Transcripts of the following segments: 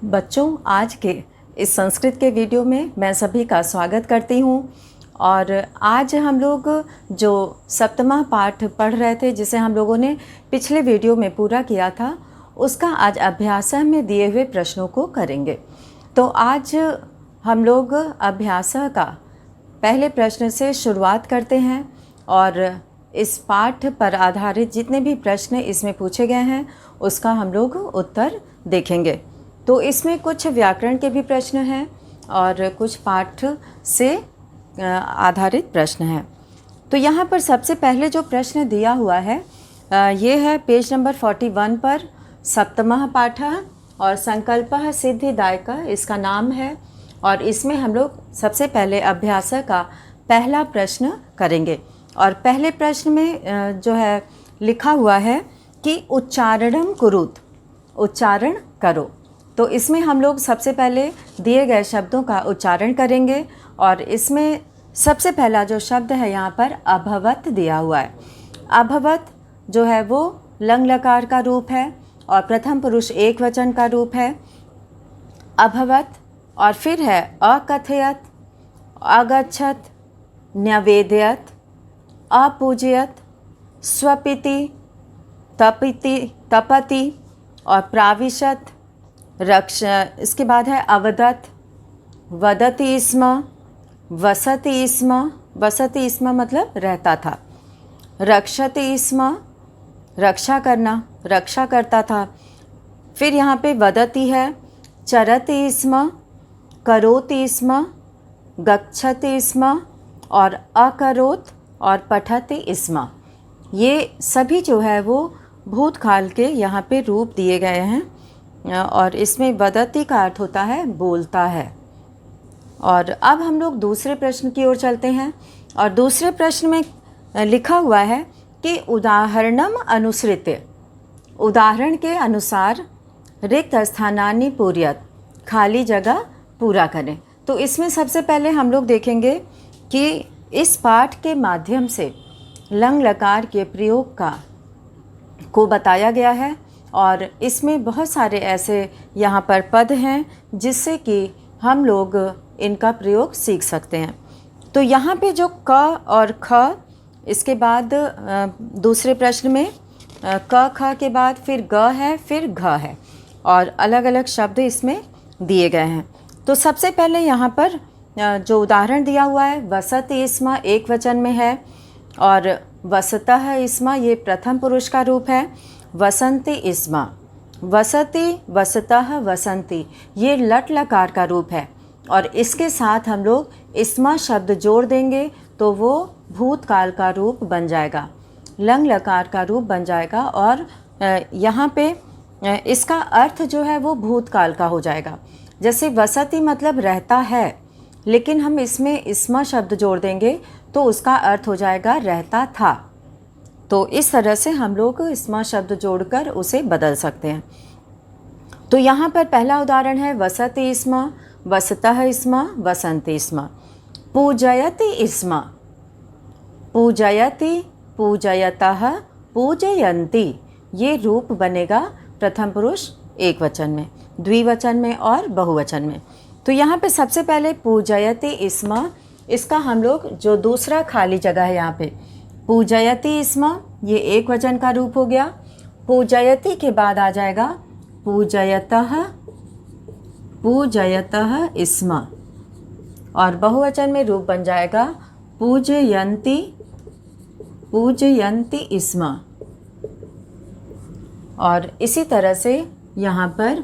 बच्चों, आज के इस संस्कृत के वीडियो में मैं सभी का स्वागत करती हूँ। और आज हम लोग जो सप्तमा पाठ पढ़ रहे थे, जिसे हम लोगों ने पिछले वीडियो में पूरा किया था, उसका आज अभ्यास में दिए हुए प्रश्नों को करेंगे। तो आज हम लोग अभ्यास का पहले प्रश्न से शुरुआत करते हैं और इस पाठ पर आधारित जितने भी प्रश्न इसमें पूछे गए हैं उसका हम लोग उत्तर देखेंगे। तो इसमें कुछ व्याकरण के भी प्रश्न हैं और कुछ पाठ से आधारित प्रश्न हैं। तो यहाँ पर सबसे पहले जो प्रश्न दिया हुआ है ये है पेज नंबर 41 पर, सप्तमः पाठः और संकल्पः सिद्धिदायकः इसका नाम है। और इसमें हम लोग सबसे पहले अभ्यास का पहला प्रश्न करेंगे। और पहले प्रश्न में जो है लिखा हुआ है कि उच्चारणम कुरुत, उच्चारण करो। तो इसमें हम लोग सबसे पहले दिए गए शब्दों का उच्चारण करेंगे। और इसमें सबसे पहला जो शब्द है यहाँ पर अभवत दिया हुआ है। अभवत जो है वो लंग लकार का रूप है और प्रथम पुरुष एक वचन का रूप है अभवत। और फिर है अकथयत, अगच्छत, न्यवेदयत, अपूजयत, स्वपिति, तपति और प्राविशत, रक्ष। इसके बाद है अवदत, वदति स्म, वसति स्म, वसति स्म मतलब रहता था, रक्षति स्म रक्षा करना, रक्षा करता था। फिर यहाँ पे वदति है, चरति स्म, करोति स्म, गच्छति स्म और अकरोत और पठति स्म। ये सभी जो है वो भूतकाल के यहाँ पे रूप दिए गए हैं। और इसमें वदति का अर्थ होता है बोलता है। और अब हम लोग दूसरे प्रश्न की ओर चलते हैं। और दूसरे प्रश्न में लिखा हुआ है कि उदाहरणम अनुसृत्य, उदाहरण के अनुसार रिक्त स्थानानि पूर्यत, खाली जगह पूरा करें। तो इसमें सबसे पहले हम लोग देखेंगे कि इस पाठ के माध्यम से लंग लकार के प्रयोग को बताया गया है। और इसमें बहुत सारे ऐसे यहाँ पर पद हैं जिससे कि हम लोग इनका प्रयोग सीख सकते हैं। तो यहाँ पे जो क और ख, इसके बाद दूसरे प्रश्न में क ख के बाद फिर ग है, फिर घ है और अलग अलग शब्द इसमें दिए गए हैं। तो सबसे पहले यहाँ पर जो उदाहरण दिया हुआ है, वसति स्म एक वचन में है और वसतः स्म ये प्रथम पुरुष का रूप है, वसंती स्म, वसति, वसतः, वसंती ये लट लकार का रूप है। और इसके साथ हम लोग स्म शब्द जोड़ देंगे तो वो भूतकाल का रूप बन जाएगा, लंग लकार का रूप बन जाएगा। और यहाँ पे इसका अर्थ जो है वो भूतकाल का हो जाएगा। जैसे वसति मतलब रहता है, लेकिन हम इसमें स्म शब्द जोड़ देंगे तो उसका अर्थ हो जाएगा रहता था। तो इस तरह से हम लोग स्म शब्द जोड़कर उसे बदल सकते हैं। तो यहाँ पर पहला उदाहरण है वसति स्म, वसतः स्म, वसंती स्म। पूजयति स्म, पूजयति, पूजयतः, पूजयन्ति ये रूप बनेगा प्रथम पुरुष एक वचन में, द्विवचन में और बहुवचन में। तो यहाँ पे सबसे पहले पूजयति स्म, इसका हम लोग जो दूसरा खाली जगह है यहाँ पे पूजयति स्म, ये एक वचन का रूप हो गया। पूजयति के बाद आ जाएगा पूजयतः, पूजयतः स्म और बहुवचन में रूप बन जाएगा पूजयन्ति, पूजयन्ति स्म। और इसी तरह से यहाँ पर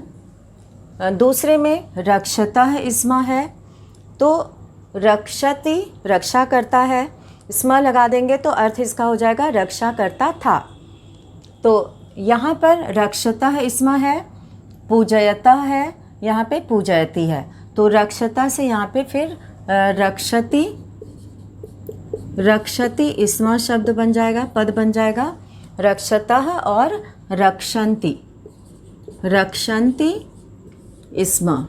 दूसरे में रक्षतः स्म है, तो रक्षति रक्षा करता है, स्म लगा देंगे तो अर्थ इसका हो जाएगा रक्षा करता था। तो यहाँ पर रक्षतः स्म है, पूजयतः है, यहाँ पे पूजयति है। तो रक्षता से यहाँ पे फिर रक्षति, रक्षति स्म शब्द बन जाएगा, पद बन जाएगा रक्षतः और रक्षन्ति, रक्षन्ति स्म।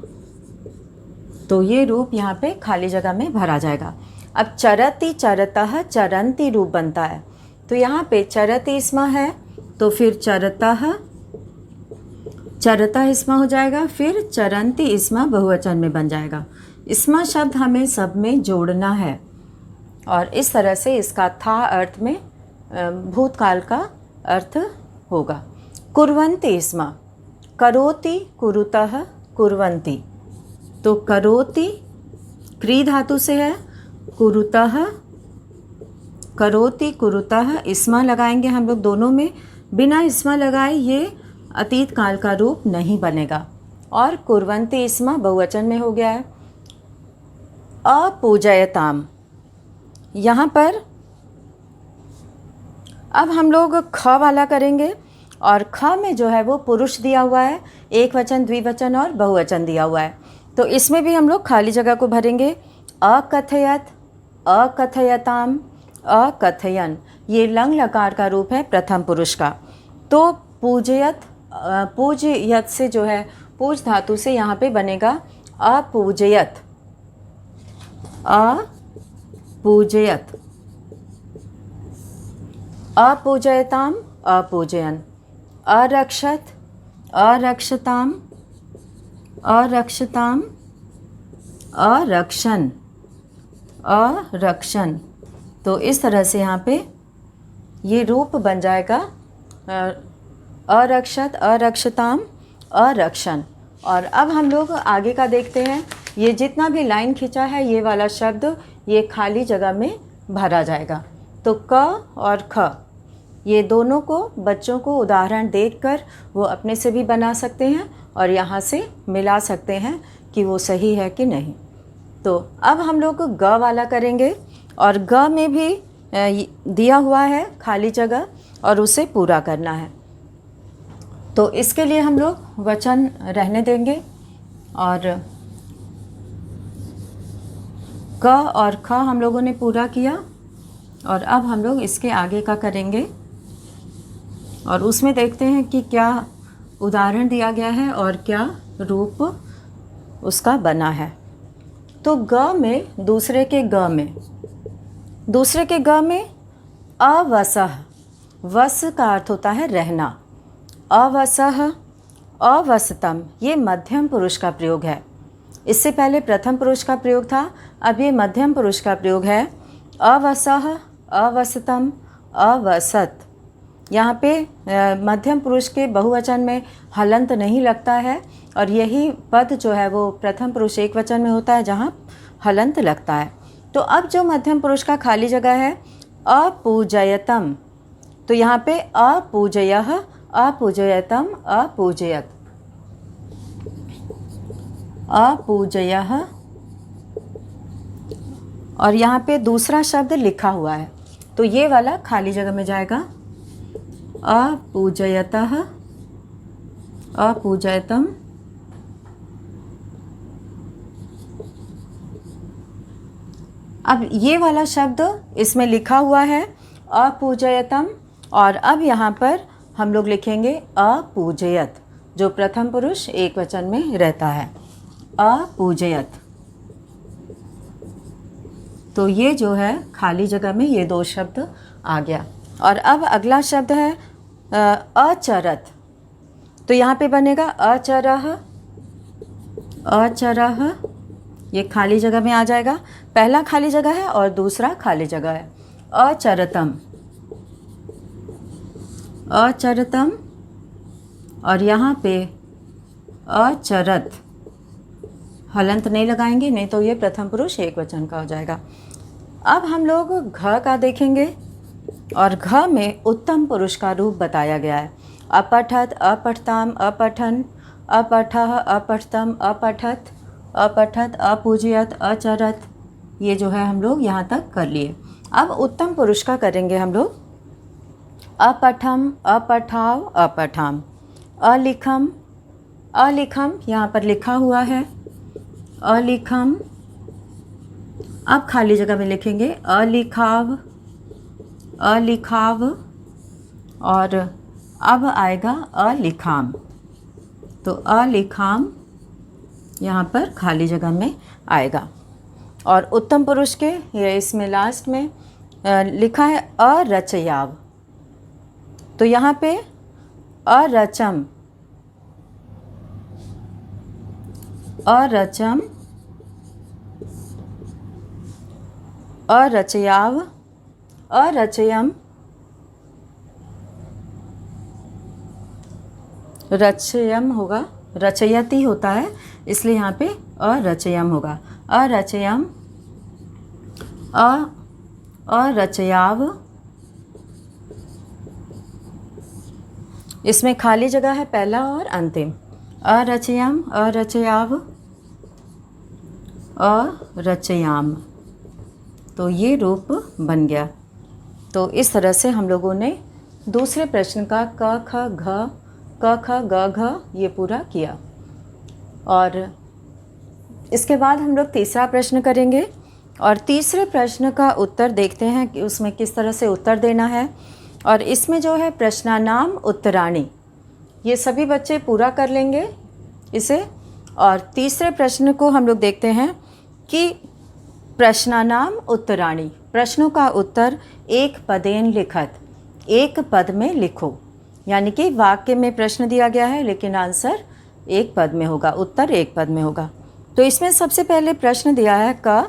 तो ये रूप यहाँ पे खाली जगह में भरा जाएगा। अब चरति, चरतः, चरन्ति रूप बनता है। तो यहाँ पे चरति स्म है तो फिर चरतः चरता इस्मा हो जाएगा, फिर चरंती इस्मा बहुवचन में बन जाएगा। इस्मा शब्द हमें सब में जोड़ना है और इस तरह से इसका था अर्थ में भूतकाल का अर्थ होगा। कुर्वन्ति इस्मा, करोति कुरुतः कुर्वन्ति, तो करोति क्री धातु से है, कुरुतः करोति कुरुतः इस्मा लगाएंगे हम लोग दोनों में। बिना इस्मा लगाए ये अतीत काल का रूप नहीं बनेगा। और कुर्वन्ति इस्मा बहुवचन में हो गया है। अपूजयताम, यहाँ पर अब हम लोग ख वाला करेंगे और ख में जो है वो पुरुष दिया हुआ है, एक वचन द्विवचन और बहुवचन दिया हुआ है, तो इसमें भी हम लोग खाली जगह को भरेंगे। अकथयत, अकथयताम, अकथयन, ये लंग लकार का रूप है प्रथम पुरुष का। तो पूजयत, पूजयत से जो है पूज धातु से यहाँ पे बनेगा अपूजयत, अपूजयत, अपूजयताम, अपूजयन, अरक्षत, अरक्षताम, अरक्षताम, अरक्षण, अरक्षण। तो इस तरह से यहाँ पे ये रूप बन जाएगा अरक्षत, अरक्षताम, अरक्षण। और अब हम लोग आगे का देखते हैं। ये जितना भी लाइन खींचा है ये वाला शब्द ये खाली जगह में भरा जाएगा। तो क और ख ये दोनों को बच्चों को उदाहरण देखकर वो अपने से भी बना सकते हैं और यहाँ से मिला सकते हैं कि वो सही है कि नहीं। तो अब हम लोग ग वाला करेंगे और ग में भी दिया हुआ है खाली जगह और उसे पूरा करना है। तो इसके लिए हम लोग वचन रहने देंगे और क और ख हम लोगों ने पूरा किया और अब हम लोग इसके आगे का करेंगे और उसमें देखते हैं कि क्या उदाहरण दिया गया है और क्या रूप उसका बना है। तो ग में दूसरे के ग में, दूसरे के ग में अवसह, वस का अर्थ होता है रहना। अवसह, अवसतम, ये मध्यम पुरुष का प्रयोग है। इससे पहले प्रथम पुरुष का प्रयोग था, अब ये मध्यम पुरुष का प्रयोग है। अवसह, अवसतम, अवसत। यहाँ पे मध्यम पुरुष के बहुवचन में हलंत नहीं लगता है और यही पद जो है वो प्रथम पुरुष एक वचन में होता है जहाँ हलंत लगता है। तो अब जो मध्यम पुरुष का खाली जगह है अपूजयतम, तो यहाँ पे अपूजयः, अपूजयतम, अपूजयत, अपूजयः। और यहाँ पे दूसरा शब्द लिखा हुआ है तो ये वाला खाली जगह में जाएगा अपूजयतः, अपूजयतम, अब ये वाला शब्द इसमें लिखा हुआ है अपूजयतम और अब यहाँ पर हम लोग लिखेंगे अपूजयत, जो प्रथम पुरुष एक वचन में रहता है, अपूजयत। तो ये जो है खाली जगह में ये दो शब्द आ गया। और अब अगला शब्द है अचरत, तो यहाँ पे बनेगा अचरः, अचरः, ये खाली जगह में आ जाएगा। पहला खाली जगह है और दूसरा खाली जगह है। अचरतम, अचरतम, और यहाँ पे अचरत, हलंत नहीं लगाएंगे, नहीं तो ये प्रथम पुरुष एक वचन का हो जाएगा। अब हम लोग घ का देखेंगे और घ में उत्तम पुरुष का रूप बताया गया है। अपठत, अपठताम, अपठन, अपठः, अपठतम, अपठत, अपठत, अपूजयत, अचरत, ये जो है हम लोग यहाँ तक कर लिए। अब उत्तम पुरुष का करेंगे हम लोग। अपठम, अपठाव, अपठाम, अलिखम, अलिखम, यहाँ पर लिखा हुआ है अलिखम। अब खाली जगह में लिखेंगे अलिखाव, अलिखाव, और अब आएगा अलिखाम, तो अलिखाम यहाँ पर खाली जगह में आएगा। और उत्तम पुरुष के ये इसमें लास्ट में लिखा है अरचयाव, तो यहाँ पे अरचम, अरचम, अरचयाव, अरचयम, रचयम होगा, रचयति होता है इसलिए यहाँ पे अरचयम होगा। अरचयम, अरचयाव, इसमें खाली जगह है पहला और अंतिम। अरचयम, अरचयाव, अरचयाम, तो ये रूप बन गया। तो इस तरह से हम लोगों ने दूसरे प्रश्न का क ख घ, क ख ग घ ये पूरा किया। और इसके बाद हम लोग तीसरा प्रश्न करेंगे और तीसरे प्रश्न का उत्तर देखते हैं कि उसमें किस तरह से उत्तर देना है। और इसमें जो है प्रश्नानाम उत्तराणी, ये सभी बच्चे पूरा कर लेंगे इसे। और तीसरे प्रश्न को हम लोग देखते हैं कि प्रश्नानाम उत्तराणी, प्रश्नों का उत्तर एक पदेन लिखत, एक पद में लिखो। यानी कि वाक्य में प्रश्न दिया गया है लेकिन आंसर एक पद में होगा, उत्तर एक पद में होगा। तो इसमें सबसे पहले प्रश्न दिया है क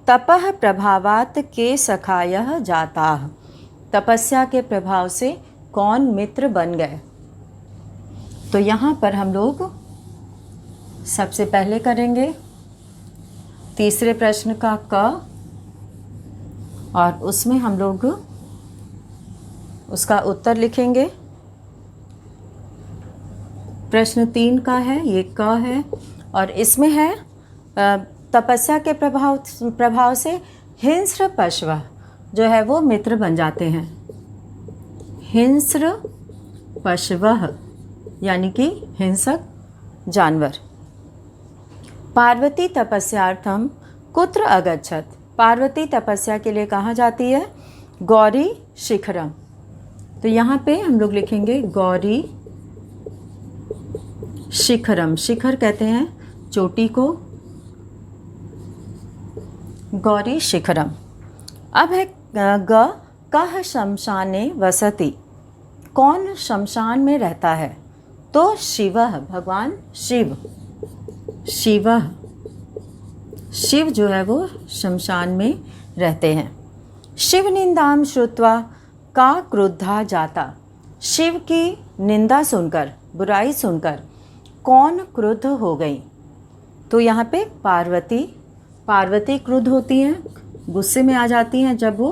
तपः प्रभावात के सखायः जाताः, तपस्या के प्रभाव से कौन मित्र बन गए। तो यहाँ पर हम लोग सबसे पहले करेंगे तीसरे प्रश्न का क, और उसमें हम लोग उसका उत्तर लिखेंगे। प्रश्न 3 का है, ये क है, और इसमें है तपस्या के प्रभाव से हिंस्र पशव जो है वो मित्र बन जाते हैं। हिंस्र पशव यानी कि हिंसक जानवर। पार्वती तपस्यार्थम कुत्र अगच्छत, पार्वती तपस्या के लिए कहाँ जाती है, गौरी शिखरम। तो यहाँ पे हम लोग लिखेंगे गौरी शिखरम, शिखर कहते हैं चोटी को, गौरी शिखरम। अब है ग कह शमशाने वसति, कौन शमशान में रहता है, तो शिवः, भगवान शिव, शिवः, शिव जो है वो शमशान में रहते हैं। शिव निंदाम श्रुत्वा का क्रुद्धा जाता, शिव की निंदा सुनकर, बुराई सुनकर कौन क्रुद्ध हो गई। तो यहाँ पे पार्वती, पार्वती क्रुद्ध होती हैं, गुस्से में आ जाती हैं जब वो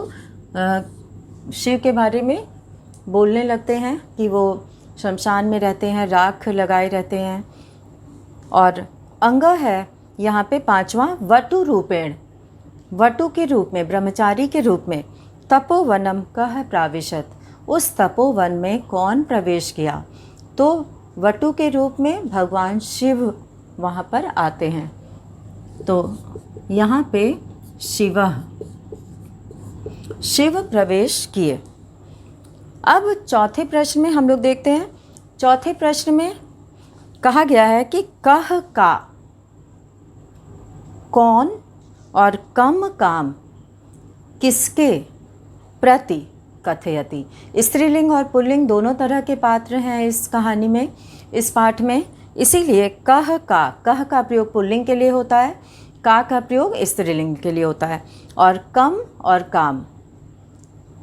शिव के बारे में बोलने लगते हैं कि वो शमशान में रहते हैं, राख लगाए रहते हैं। और अंग है यहाँ पे 5वां वटु रूपेण, वटु के रूप में, ब्रह्मचारी के रूप में। तपोवनम कह प्राविशत, उस तपोवन में कौन प्रवेश किया। तो वटु के रूप में भगवान शिव वहाँ पर आते हैं। तो यहाँ पे शिवः, शिव प्रवेश किए। अब चौथे प्रश्न में हम लोग देखते हैं। चौथे प्रश्न में कहा गया है कि कह का, कौन और कम काम किसके प्रति कथयति। स्त्रीलिंग और पुल्लिंग दोनों तरह के पात्र हैं इस कहानी में, इस पाठ में। इसीलिए कह का प्रयोग पुल्लिंग के लिए होता है, का प्रयोग स्त्रीलिंग के लिए होता है। और कम और काम,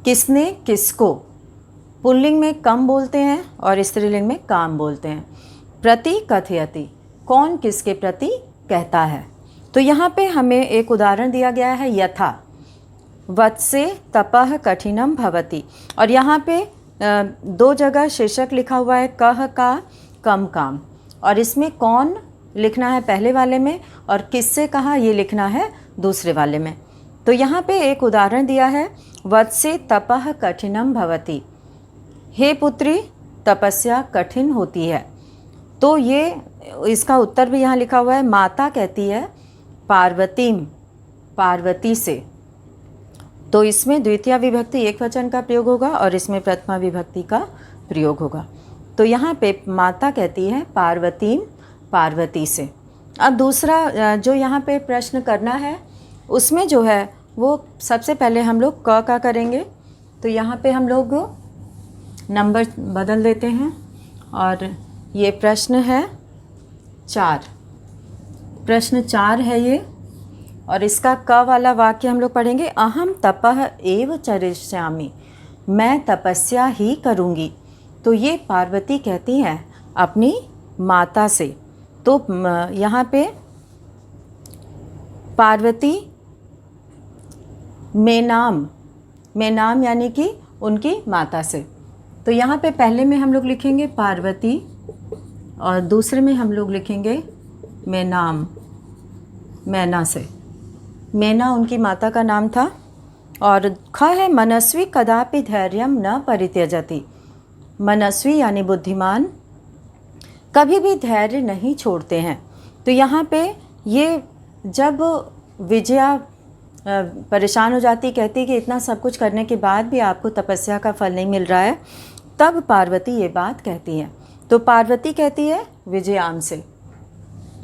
किसने किसको, पुल्लिंग में कम बोलते हैं और स्त्रीलिंग में काम बोलते हैं। प्रति कथयति, कौन किसके प्रति कहता है। तो यहाँ पे हमें एक उदाहरण दिया गया है, यथा वत्से तपः कठिनम भवति। और यहाँ पे 2 जगह शीर्षक लिखा हुआ है, कह का कम काम, और इसमें कौन लिखना है पहले वाले में और किससे कहा ये लिखना है दूसरे वाले में। तो यहाँ पे एक उदाहरण दिया है, वत्से तपः कठिनम भवति, हे पुत्री तपस्या कठिन होती है। तो ये इसका उत्तर भी यहाँ लिखा हुआ है, माता कहती है पार्वतीम, पार्वती से। तो इसमें द्वितीय विभक्ति एक वचन का प्रयोग होगा और इसमें प्रथमा विभक्ति का प्रयोग होगा। तो यहाँ पे माता कहती है पार्वतीम, पार्वती से। अब दूसरा जो यहाँ पे प्रश्न करना है उसमें जो है वो सबसे पहले हम लोग क का करेंगे। तो यहाँ पे हम लोग नंबर बदल देते हैं और ये प्रश्न है 4। प्रश्न 4 है ये, और इसका क वाला वाक्य हम लोग पढ़ेंगे। अहम तपः एव चरिष्यामि, मैं तपस्या ही करूँगी। तो ये पार्वती कहती हैं अपनी माता से। तो यहाँ पे पार्वती मेनाम यानी कि उनकी माता से। तो यहाँ पे पहले में हम लोग लिखेंगे पार्वती और दूसरे में हम लोग लिखेंगे मैना से। मैना उनकी माता का नाम था। और ख है मनस्वी कदापि धैर्यम न परित्यजति। मनस्वी यानी बुद्धिमान कभी भी धैर्य नहीं छोड़ते हैं। तो यहाँ पे ये जब विजया परेशान हो जाती, कहती कि इतना सब कुछ करने के बाद भी आपको तपस्या का फल नहीं मिल रहा है, तब पार्वती ये बात कहती है। तो पार्वती कहती है विजयाम से,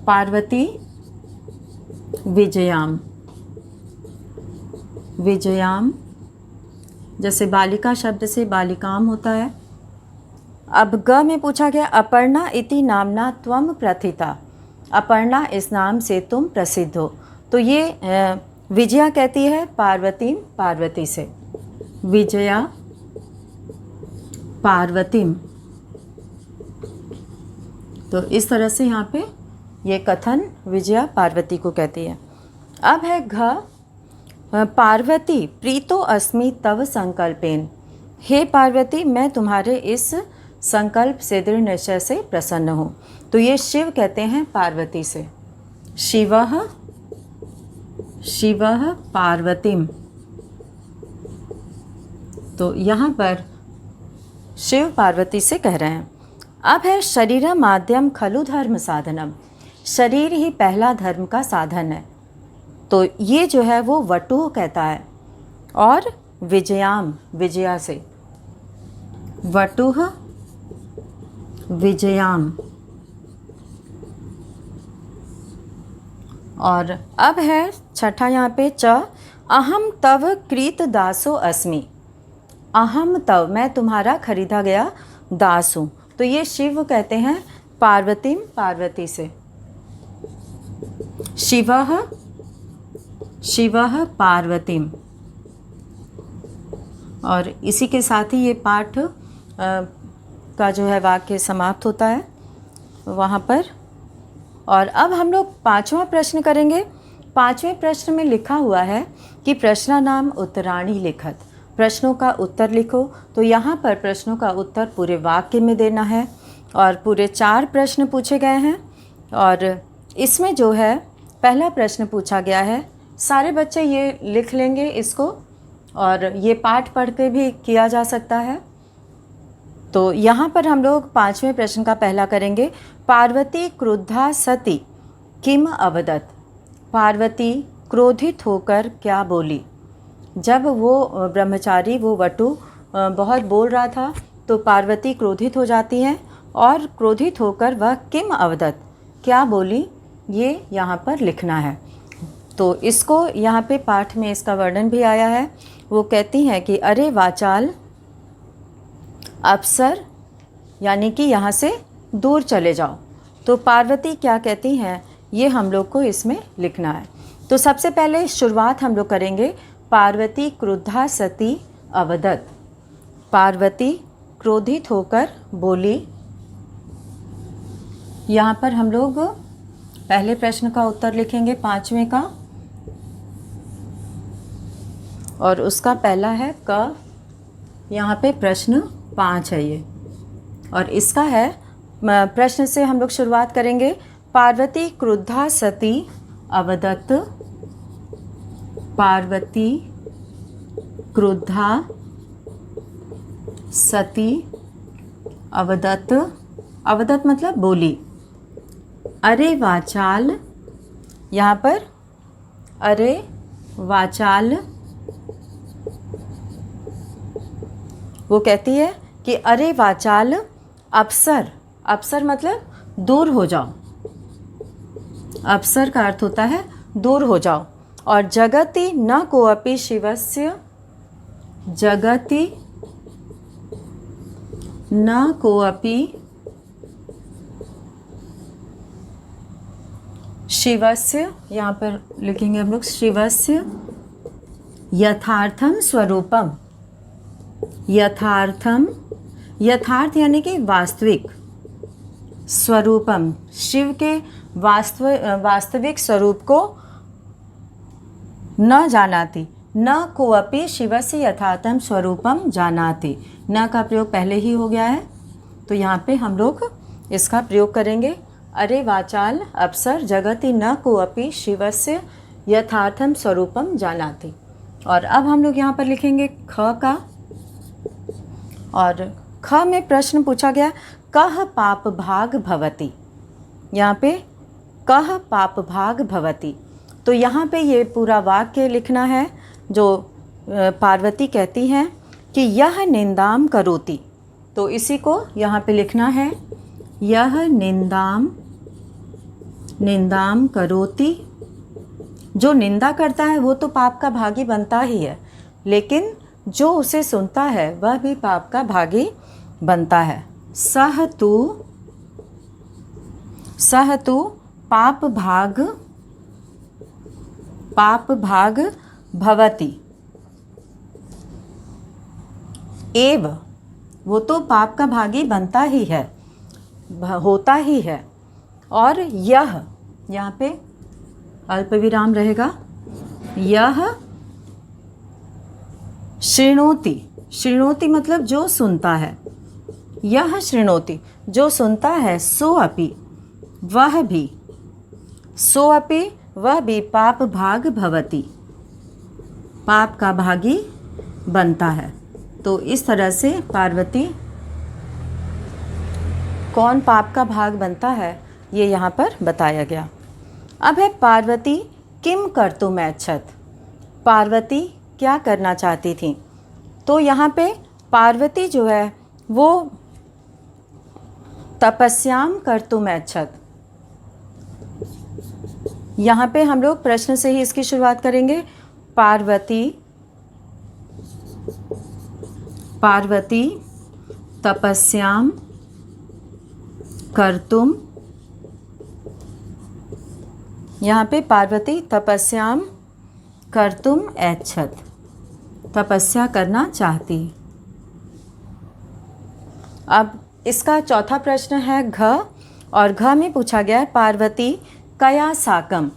पार्वती विजयाम जैसे बालिका शब्द से बालिकाम होता है। अब ग में पूछा गया अपर्णा इति नामना त्वम प्रथिता, अपर्णा इस नाम से तुम प्रसिद्ध हो। तो ये विजया कहती है पार्वती से, विजया पार्वतीम। तो इस तरह से यहाँ पे ये कथन विजया पार्वती को कहती है। अब है घ, पार्वती प्रीतो अस्मि तव संकल्पेन, हे पार्वती मैं तुम्हारे इस संकल्प से दृढ़ निश्चय से प्रसन्न हूँ। तो ये शिव कहते हैं पार्वती से, शिवः पार्वतीम। तो यहाँ पर शिव पार्वती से कह रहे हैं। अब है शरीर माध्यम खलु धर्म साधनम, शरीर ही पहला धर्म का साधन है। तो ये जो है वो वटु कहता है। और विजयाम विजया से, वटुः विजयाम। और अब है छठा यहाँ पे च, अहम तव कृत दासो अस्मि, अहम तव मैं तुम्हारा खरीदा गया दास हूँ। तो ये शिव कहते हैं पार्वती से, शिवः पार्वतीम। और इसी के साथ ही ये पाठ का जो है वाक्य समाप्त होता है वहाँ पर। और अब हम लोग 5वां प्रश्न करेंगे। 5वें प्रश्न में लिखा हुआ है कि प्रश्नानाम उत्तराणी लिखत, प्रश्नों का उत्तर लिखो। तो यहाँ पर प्रश्नों का उत्तर पूरे वाक्य में देना है। और पूरे 4 प्रश्न पूछे गए हैं। और इसमें जो है पहला प्रश्न पूछा गया है, सारे बच्चे ये लिख लेंगे इसको, और ये पाठ पढ़ के भी किया जा सकता है। तो यहाँ पर हम लोग 5वें प्रश्न का पहला करेंगे। पार्वती क्रुद्धा सती किम अवदत, पार्वती क्रोधित होकर क्या बोली। जब वो ब्रह्मचारी वो वटु बहुत बोल रहा था तो पार्वती क्रोधित हो जाती हैं, और क्रोधित होकर वह किम अवदत क्या बोली, ये यहाँ पर लिखना है। तो इसको यहाँ पे पाठ में इसका वर्णन भी आया है। वो कहती हैं कि अरे वाचाल अप्सर, यानी कि यहाँ से दूर चले जाओ। तो पार्वती क्या कहती हैं ये हम लोग को इसमें लिखना है। तो सबसे पहले शुरुआत हम लोग करेंगे, पार्वती क्रुद्धा सती अवदत, पार्वती क्रोधित होकर बोली। यहाँ पर हम लोग पहले प्रश्न का उत्तर लिखेंगे 5वें का, और उसका पहला है क। यहाँ पे प्रश्न 5 है ये, और इसका है प्रश्न से हम लोग शुरुआत करेंगे। पार्वती क्रुद्धा सती अवदत, पार्वती क्रुद्धा सती अवदत, अवदत मतलब बोली। अरे वाचाल, यहाँ पर अरे वाचाल वो कहती है कि अरे वाचाल अप्सर, अप्सर मतलब दूर हो जाओ, अप्सर का अर्थ होता है दूर हो जाओ। और जगति न कोऽपि शिवस्य, जगति न कोऽपि शिवस्य, यहाँ पर लिखेंगे हम लोग शिवस्य यथार्थम स्वरूपम। यथार्थम, यथार्थ यानी कि वास्तविक, स्वरूपम शिव के वास्तविक स्वरूप को न जानाति, न कोअपि शिवस्य यथार्थम स्वरूपम जानाति। न का प्रयोग पहले ही हो गया है, तो यहाँ पे हम लोग इसका प्रयोग करेंगे। अरे वाचाल अप्सर जगति न कोअपि शिवस्य यथार्थम स्वरूपम जानाति। और अब हम लोग यहाँ पर लिखेंगे ख का, और ख में प्रश्न पूछा गया कह पाप भाग भवति। यहाँ पे कह पाप भाग भवति, तो यहाँ पे ये पूरा वाक्य लिखना है जो पार्वती कहती हैं कि यह निंदाम करोति। तो इसी को यहाँ पे लिखना है, यह निंदाम करोति। जो निंदा करता है वो तो पाप का भागी बनता ही है, लेकिन जो उसे सुनता है वह भी पाप का भागी बनता है। सह तु पाप भाग भवति एव, वो तो पाप का भागी बनता ही है, होता ही है। और यह, यहाँ पे अल्प विराम रहेगा, यह शृणोति, शृणोति मतलब जो सुनता है, यह शृणोति जो सुनता है, सो अपि वह भी, सो अपि वह भी पाप भाग भवति, पाप का भागी बनता है। तो इस तरह से पार्वती कौन पाप का भाग बनता है ये यहाँ पर बताया गया। अब है पार्वती किम कर्तुम ऐच्छत, पार्वती क्या करना चाहती थी। तो यहाँ पे पार्वती जो है वो तपस्याम कर्तुम ऐच्छत। यहाँ पे हम लोग प्रश्न से ही इसकी शुरुआत करेंगे। पार्वती तपस्याम कर्तुम, यहाँ पे पार्वती तपस्याम कर्तुम ऐच्छत, तपस्या करना चाहती। अब इसका चौथा प्रश्न है घ, और घ में पूछा गया है पार्वती कया साकम,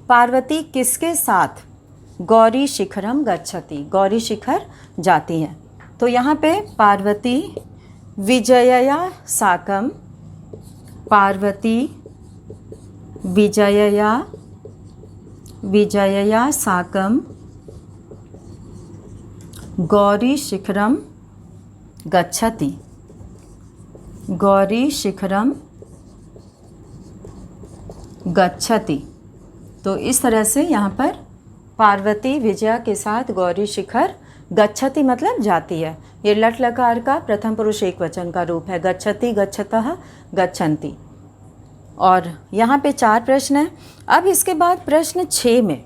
पार्वती किसके साथ गौरी शिखरम गच्छति, गौरी शिखर जाती हैं। तो यहाँ पे पार्वती विजयया साकम, पार्वती विजयया साकम गौरी शिखरम गच्छति, गौरी शिखरम गच्छति। तो इस तरह से यहाँ पर पार्वती विजया के साथ गौरी शिखर गच्छति मतलब जाती है। ये लट लकार का प्रथम पुरुष एक वचन का रूप है, गच्छति गच्छतः गच्छन्ति। और यहाँ पे 4 प्रश्न हैं। अब इसके बाद प्रश्न 6 में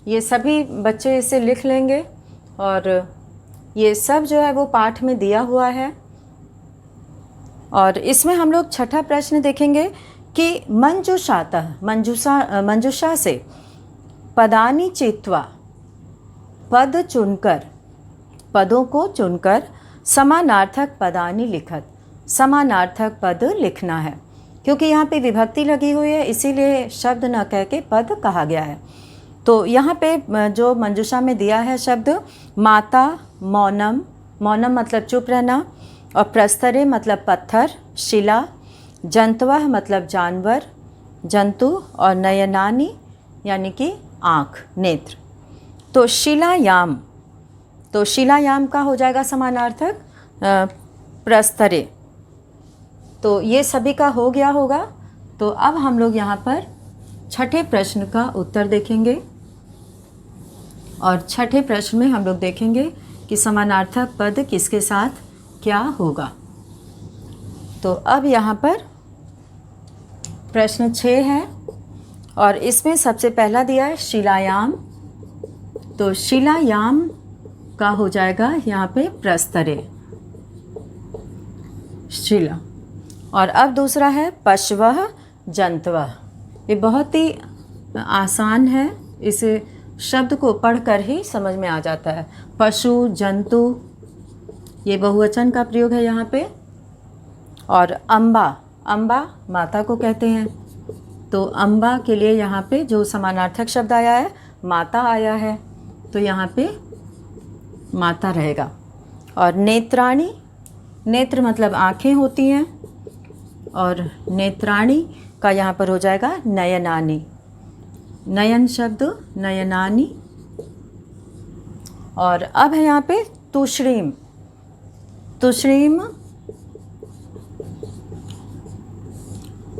ये सभी बच्चे इसे लिख लेंगे, और ये सब जो है वो पाठ में दिया हुआ है। और इसमें हम लोग छठा प्रश्न देखेंगे कि मंजूषा से पदानि चित्वा, पद चुनकर, पदों को चुनकर समानार्थक पदानि लिखत, समानार्थक पद लिखना है। क्योंकि यहाँ पे विभक्ति लगी हुई है इसीलिए शब्द न कह के पद कहा गया है। तो यहाँ पे जो मंजूषा में दिया है शब्द माता, मौनम, मौनम मतलब चुप रहना, और प्रस्तरे मतलब पत्थर, शिला, जंतवह मतलब जानवर, जंतु, और नयनानी यानी कि आँख, नेत्र। तो शिलायाम, तो शिलायाम का हो जाएगा समानार्थक प्रस्तरे। तो ये सभी का हो गया होगा। तो अब हम लोग यहाँ पर छठे प्रश्न का उत्तर देखेंगे, और छठे प्रश्न में हम लोग देखेंगे कि समानार्थक पद किसके साथ क्या होगा। तो अब यहाँ पर प्रश्न 6 है, और इसमें सबसे पहला दिया है शिलायाम। तो शिलायाम का हो जाएगा यहाँ पे प्रस्तरे, शिला। और अब दूसरा है पशवः जंतवः। ये बहुत ही आसान है, इसे शब्द को पढ़कर ही समझ में आ जाता है। पशु, जंतु, ये बहुवचन का प्रयोग है यहाँ पे। और अम्बा, अम्बा माता को कहते हैं, तो अम्बा के लिए यहाँ पे जो समानार्थक शब्द आया है माता आया है, तो यहाँ पे माता रहेगा। और नेत्राणी, नेत्र मतलब आँखें होती हैं, और नेत्राणी का यहाँ पर हो जाएगा नयनानी, नयन शब्द नयनानी। और अब है यहाँ पे तुश्रीम, तुश्रीम,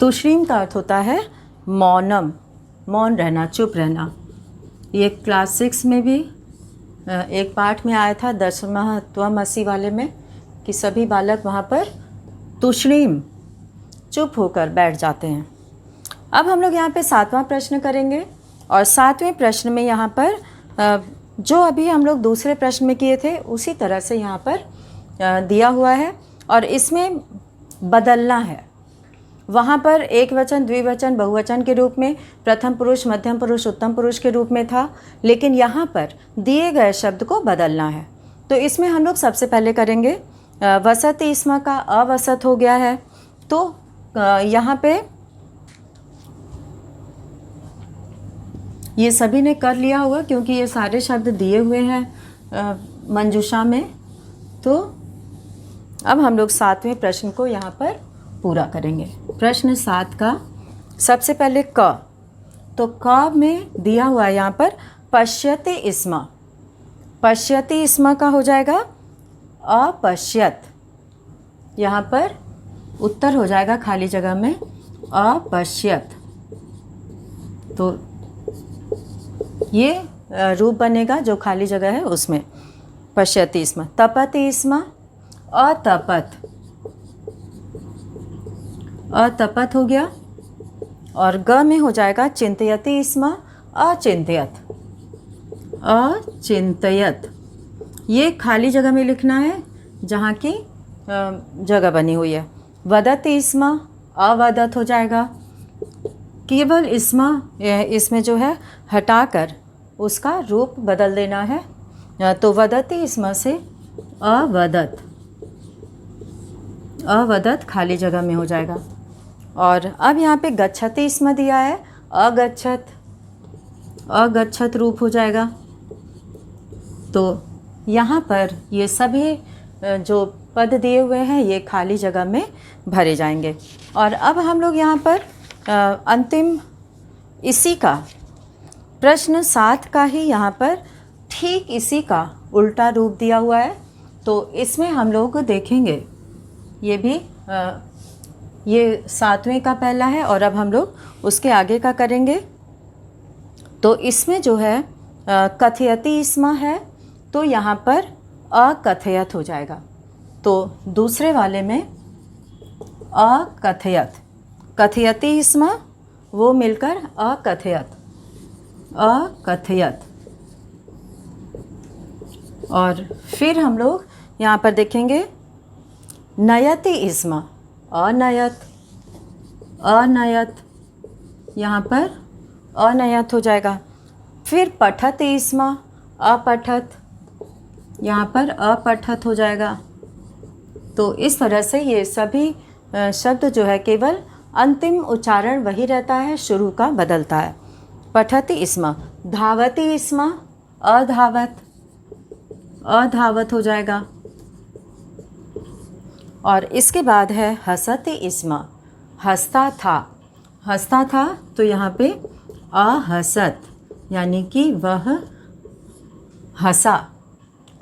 तुश्रीम का अर्थ होता है मौनम, मौन रहना, चुप रहना। ये क्लास 6 में भी एक पाठ में आया था, दशमः त्वमसि वाले में, कि सभी बालक वहाँ पर तुश्रीम, चुप होकर बैठ जाते हैं। अब हम लोग यहाँ पे 7वां प्रश्न करेंगे, और 7वें प्रश्न में यहाँ पर जो अभी हम लोग दूसरे प्रश्न में किए थे उसी तरह से यहाँ पर दिया हुआ है, और इसमें बदलना है। वहाँ पर एक वचन, द्विवचन, बहुवचन के रूप में, प्रथम पुरुष, मध्यम पुरुष, उत्तम पुरुष के रूप में था, लेकिन यहाँ पर दिए गए शब्द को बदलना है। तो इसमें हम लोग सबसे पहले करेंगे वसति स्म का अवसत हो गया है, तो यहाँ पे ये सभी ने कर लिया होगा क्योंकि ये सारे शब्द दिए हुए हैं मंजूषा में। तो अब हम लोग 7वें प्रश्न को यहाँ पर पूरा करेंगे। प्रश्न 7 का सबसे पहले क, तो क में दिया हुआ है यहाँ पर पश्यति स्म, पश्यति स्म का हो जाएगा अपश्यत, यहाँ पर उत्तर हो जाएगा खाली जगह में अपश्यत। तो ये रूप बनेगा जो खाली जगह है उसमें, पश्यति स्म। तपति स्म अतपत, अतपत हो गया। और ग में हो जाएगा चिंतयति स्म अचिंतयत, अचिंतयत। ये खाली जगह में लिखना है जहाँ की जगह बनी हुई है। वदति स्म अवदत हो जाएगा, केवल इसमें जो है हटाकर उसका रूप बदल देना है। तो वदति स्म से अवदत, अवदत खाली जगह में हो जाएगा। और अब यहाँ पे गच्छति स्म दिया है, अगच्छत, अगच्छत रूप हो जाएगा। तो यहाँ पर ये सभी जो पद दिए हुए हैं ये खाली जगह में भरे जाएंगे। और अब हम लोग यहाँ पर अंतिम इसी का प्रश्न 7 का ही यहाँ पर ठीक इसी का उल्टा रूप दिया हुआ है, तो इसमें हम लोग देखेंगे। ये भी ये 7वें का पहला है, और अब हम लोग उसके आगे का करेंगे। तो इसमें जो है कथयति स्म है, तो यहाँ पर अकथयत हो जाएगा। तो दूसरे वाले में अकथयत, कथयति स्म वो मिलकर अकथयत, अकथयत। और फिर हम लोग यहाँ पर देखेंगे नयति स्म अनयत, अनयत, यहाँ पर अनयत हो जाएगा। फिर पठति स्म अपठत, यहाँ पर अपठत हो जाएगा। तो इस तरह से ये सभी शब्द जो है केवल अंतिम उच्चारण वही रहता है, शुरू का बदलता है। पठति स्म, धावति स्म अधावत, अधावत हो जाएगा। और इसके बाद है हसति स्म, हंसता था, हंसता था, तो यहाँ पे अहसत, यानी कि वह हंसा,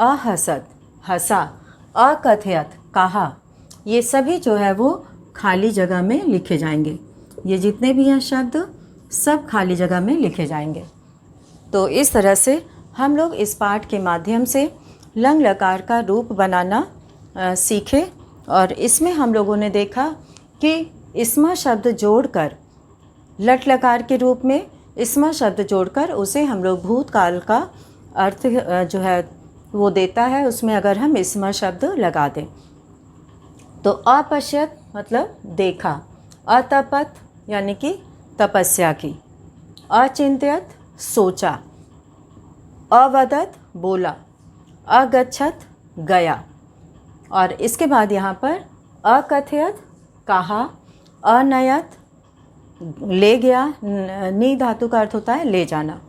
अहसत, हंसा। अकथयत, कहा। ये सभी जो है वो खाली जगह में लिखे जाएंगे। ये जितने भी हैं शब्द सब खाली जगह में लिखे जाएंगे। तो इस तरह से हम लोग इस पाठ के माध्यम से लंग लकार का रूप बनाना सीखे। और इसमें हम लोगों ने देखा कि स्म शब्द जोड़कर लट लकार के रूप में स्म शब्द जोड़कर उसे हम लोग भूतकाल का अर्थ जो है वो देता है, उसमें अगर हम स्म शब्द लगा दें। तो अपश्यत मतलब देखा, अतपत यानी कि तपस्या की, अचिंत्यत सोचा, अवदत बोला, अगच्छत गया। और इसके बाद यहाँ पर अकथयत कहा, अनयत ले गया, नी धातु का अर्थ होता है ले जाना।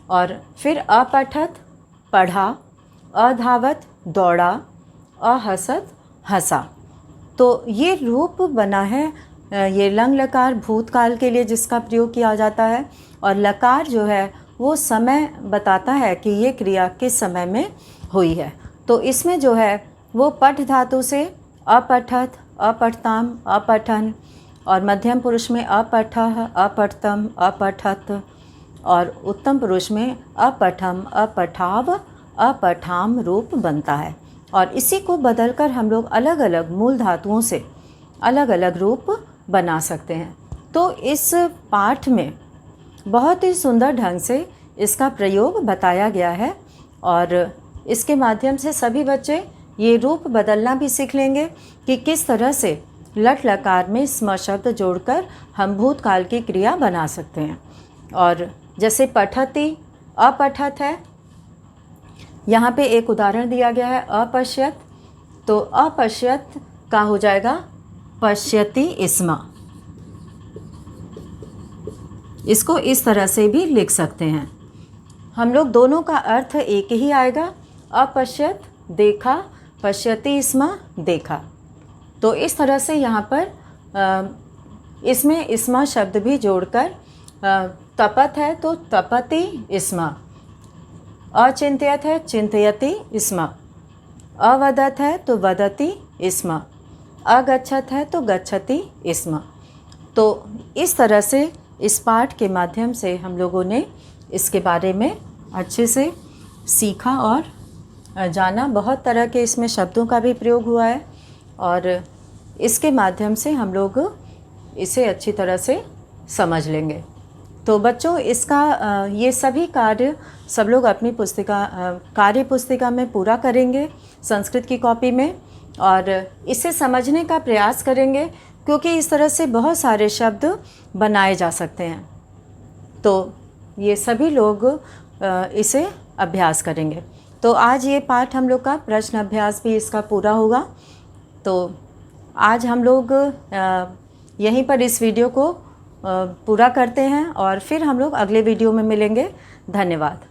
और फिर अपठत पढ़ा, अधावत दौड़ा, अहसत हंसा। तो ये रूप बना है, ये लंग लकार भूतकाल के लिए जिसका प्रयोग किया जाता है, और लकार जो है वो समय बताता है कि ये क्रिया किस समय में हुई है। तो इसमें जो है वो पठ धातु से अपठत, अपठताम, अपठन, और मध्यम पुरुष में अपठः, अपठतम, अपठत, और उत्तम पुरुष में अपठम, अपठाव, अपठाम रूप बनता है। और इसी को बदलकर हम लोग अलग अलग मूल धातुओं से अलग अलग रूप बना सकते हैं। तो इस पाठ में बहुत ही सुंदर ढंग से इसका प्रयोग बताया गया है, और इसके माध्यम से सभी बच्चे ये रूप बदलना भी सीख लेंगे कि किस तरह से लट लकार में स्म शब्द जोड़कर हम भूतकाल की क्रिया बना सकते हैं। और जैसे पठति अपठत है, यहाँ पे एक उदाहरण दिया गया है अपश्यत, तो अपश्यत का हो जाएगा पश्यति स्म। इसको इस तरह से भी लिख सकते हैं। हम लोग दोनों का अर्थ एक ही आएगा, अपश्यत देखा, पश्यति स्म देखा। तो इस तरह से यहाँ पर इसमें स्म शब्द भी जोड़कर तपत है तो तपति स्म, अचिंत्यत है चिंतयति स्म, अवदत है तो वदति स्म, अगच्छत है तो गच्छति स्म। तो इस तरह से इस पाठ के माध्यम से हम लोगों ने इसके बारे में अच्छे से सीखा और जाना। बहुत तरह के इसमें शब्दों का भी प्रयोग हुआ है, और इसके माध्यम से हम लोग इसे अच्छी तरह से समझ लेंगे। तो बच्चों, इसका ये सभी कार्य सब लोग अपनी पुस्तिका कार्य पुस्तिका में पूरा करेंगे संस्कृत की कॉपी में, और इसे समझने का प्रयास करेंगे, क्योंकि इस तरह से बहुत सारे शब्द बनाए जा सकते हैं। तो ये सभी लोग इसे अभ्यास करेंगे। तो आज ये पाठ हम लोग का प्रश्न अभ्यास भी इसका पूरा होगा। तो आज हम लोग यहीं पर इस वीडियो को पूरा करते हैं, और फिर हम लोग अगले वीडियो में मिलेंगे। धन्यवाद।